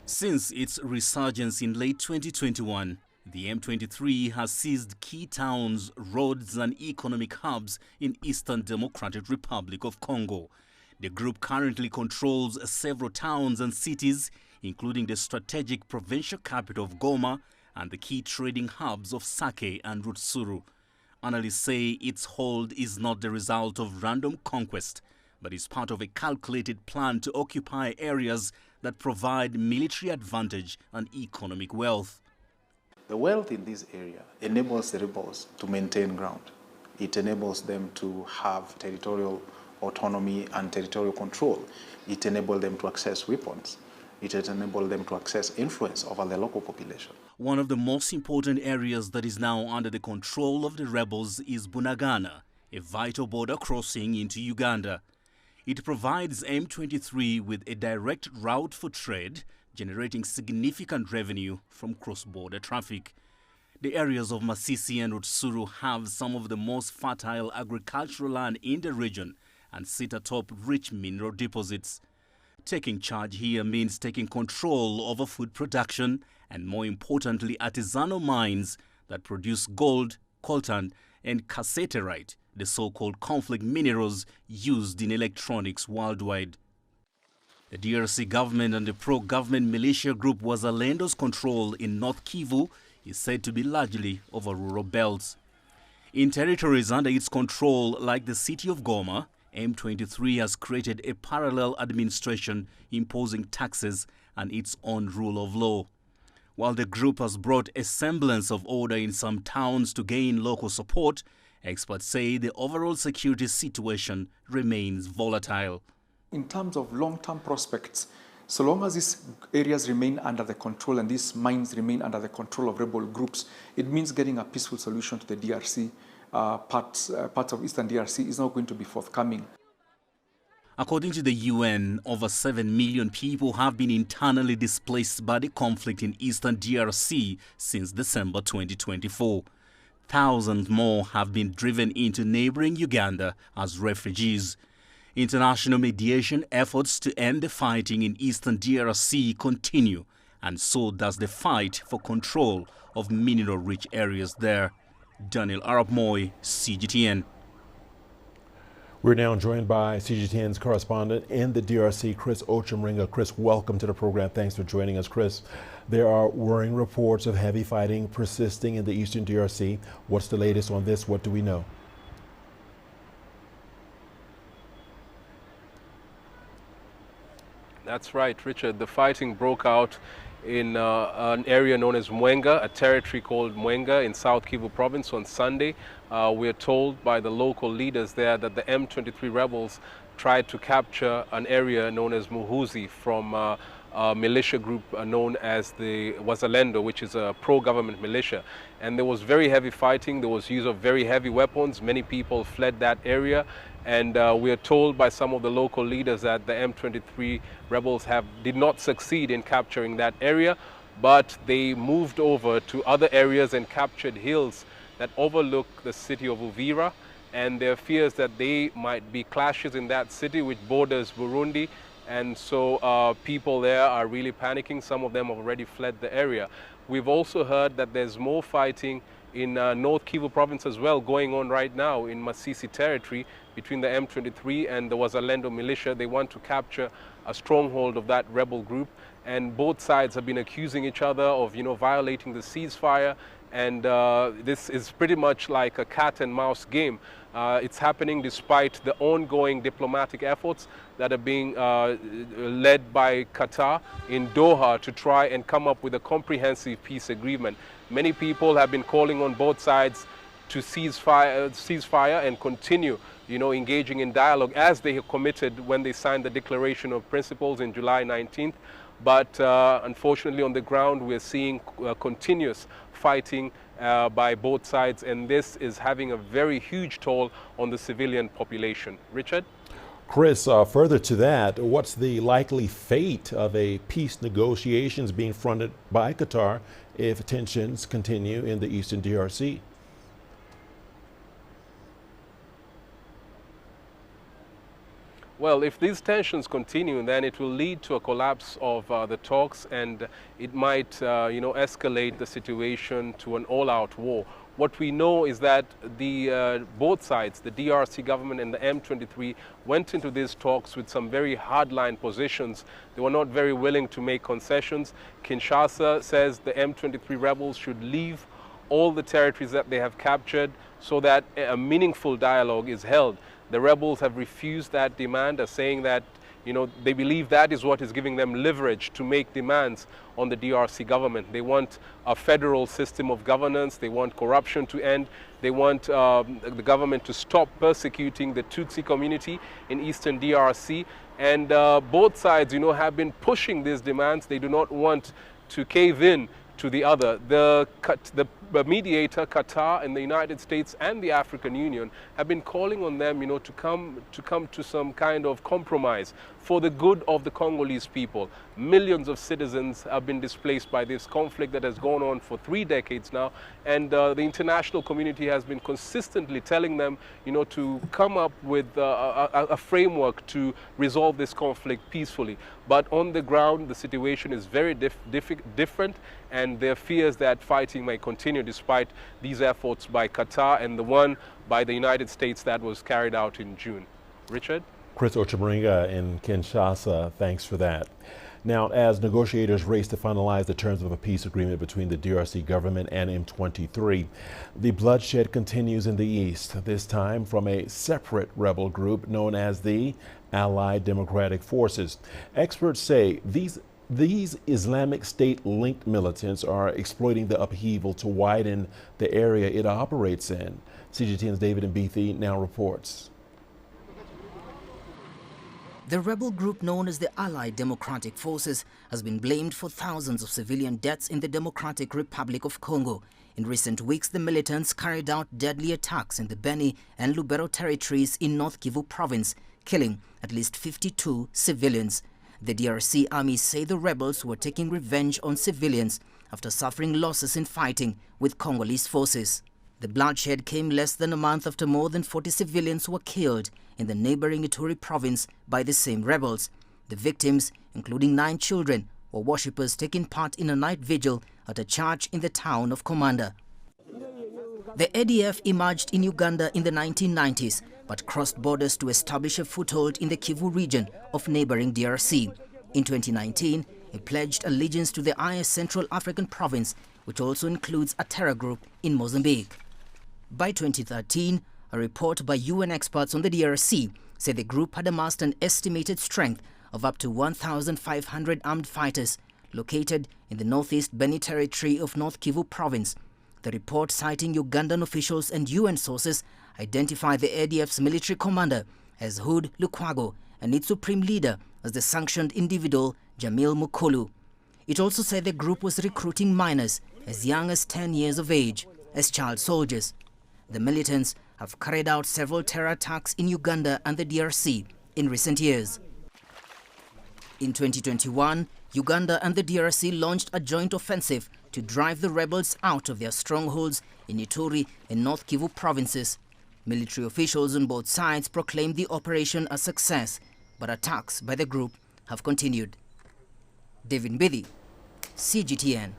Since its resurgence in late 2021, the M23 has seized key towns, roads and economic hubs in Eastern Democratic Republic of Congo. The group currently controls several towns and cities, including the strategic provincial capital of Goma and the key trading hubs of Sake and Rutshuru. Analysts say its hold is not the result of random conquest, but is part of a calculated plan to occupy areas that provide military advantage and economic wealth. The wealth in this area enables the rebels to maintain ground. It enables them to have territorial autonomy and territorial control. It enables them to access weapons. It enables them to access influence over the local population. One of the most important areas that is now under the control of the rebels is Bunagana, a vital border crossing into Uganda. It provides M23 with a direct route for trade, generating significant revenue from cross-border traffic. The areas of Masisi and Rutshuru have some of the most fertile agricultural land in the region and sit atop rich mineral deposits. Taking charge here means taking control over food production and, more importantly, artisanal mines that produce gold, coltan and cassiterite, the so-called conflict minerals used in electronics worldwide. The DRC government and the pro-government militia group Wazalendo's control in North Kivu is said to be largely over rural belts. In territories under its control, like the city of Goma, M23 has created a parallel administration imposing taxes and its own rule of law. While the group has brought a semblance of order in some towns to gain local support, experts say the overall security situation remains volatile. In terms of long-term prospects, so long as these areas remain under the control and these mines remain under the control of rebel groups, it means getting a peaceful solution to the DRC, parts of Eastern DRC is not going to be forthcoming. According to the UN, over 7 million people have been internally displaced by the conflict in Eastern DRC since December 2024. Thousands more have been driven into neighboring Uganda as refugees. International mediation efforts to end the fighting in Eastern DRC continue, and so does the fight for control of mineral-rich areas there. Daniel Arap Moy, CGTN. We're now joined by CGTN's correspondent in the DRC, Chris Ochemringa. Chris, welcome to the program. Thanks for joining us, Chris. There are worrying reports of heavy fighting persisting in the Eastern DRC. What's the latest on this? What do we know? That's right, Richard. The fighting broke out in an area known as Mwenga, a territory called Mwenga in South Kivu province on Sunday. We are told by the local leaders there that the M23 rebels tried to capture an area known as Muhuzi from a militia group known as the Wazalendo, which is a pro-government militia. And there was very heavy fighting. There was use of very heavy weapons. Many people fled that area. And we are told by some of the local leaders that the M23 rebels did not succeed in capturing that area, but they moved over to other areas and captured hills that overlook the city of Uvira. And there are fears that there might be clashes in that city which borders Burundi. And so people there are really panicking. Some of them have already fled the area. We've also heard that there's more fighting in North Kivu province as well going on right now in Masisi territory between the M23 and the Wazalendo militia. They want to capture a stronghold of that rebel group, and both sides have been accusing each other of, violating the ceasefire. And this is pretty much like a cat and mouse game. It's happening despite the ongoing diplomatic efforts that are being led by Qatar in Doha to try and come up with a comprehensive peace agreement. Many people have been calling on both sides to cease fire and continue, engaging in dialogue as they have committed when they signed the Declaration of Principles in July 19th. But unfortunately on the ground we're seeing continuous fighting by both sides, and this is having a very huge toll on the civilian population. Richard? Chris, further to that, what's the likely fate of a peace negotiations being fronted by Qatar if tensions continue in the Eastern DRC? Well, if these tensions continue, then it will lead to a collapse of the talks, and it might, escalate the situation to an all-out war. What we know is that both sides, the DRC government and the M23, went into these talks with some very hardline positions. They were not very willing to make concessions. Kinshasa says the M23 rebels should leave all the territories that they have captured so that a meaningful dialogue is held. The rebels have refused that demand, saying that they believe that is what is giving them leverage to make demands on the DRC government. They want a federal system of governance. They want corruption to end. They want the government to stop persecuting the Tutsi community in eastern DRC. And both sides, have been pushing these demands. They do not want to cave in to the other. The mediator, Qatar, and the United States and the African Union have been calling on them, to come to some kind of compromise for the good of the Congolese people. Millions of citizens have been displaced by this conflict that has gone on for 3 decades now, and the international community has been consistently telling them, to come up with a framework to resolve this conflict peacefully. But on the ground, the situation is very different, and there are fears that fighting may continue despite these efforts by Qatar and the one by the United States that was carried out in June. Richard? Chris Ochimringa in Kinshasa, thanks for that. Now, as negotiators race to finalize the terms of a peace agreement between the DRC government and M23, the bloodshed continues in the east, this time from a separate rebel group known as the Allied Democratic Forces. Experts say these Islamic State-linked militants are exploiting the upheaval to widen the area it operates in. CGTN's David Mbithi now reports. The rebel group known as the Allied Democratic Forces has been blamed for thousands of civilian deaths in the Democratic Republic of Congo. In recent weeks, the militants carried out deadly attacks in the Beni and Lubero territories in North Kivu province, killing at least 52 civilians. The DRC army say the rebels were taking revenge on civilians after suffering losses in fighting with Congolese forces. The bloodshed came less than a month after more than 40 civilians were killed in the neighboring Ituri province by the same rebels. The victims, including 9 children, were worshippers taking part in a night vigil at a church in the town of Komanda. The ADF emerged in Uganda in the 1990s, but crossed borders to establish a foothold in the Kivu region of neighboring DRC. In 2019, it pledged allegiance to the IS Central African province, which also includes a terror group in Mozambique. By 2013, a report by UN experts on the DRC said the group had amassed an estimated strength of up to 1,500 armed fighters located in the northeast Beni territory of North Kivu province. The report, citing Ugandan officials and UN sources, identified the ADF's military commander as Hood Lukwago and its supreme leader as the sanctioned individual Jamil Mukulu. It also said the group was recruiting minors as young as 10 years of age as child soldiers. The militants have carried out several terror attacks in Uganda and the DRC in recent years. In 2021, Uganda and the DRC launched a joint offensive to drive the rebels out of their strongholds in Ituri and North Kivu provinces. Military officials on both sides proclaimed the operation a success, but attacks by the group have continued. David Mbithi, CGTN.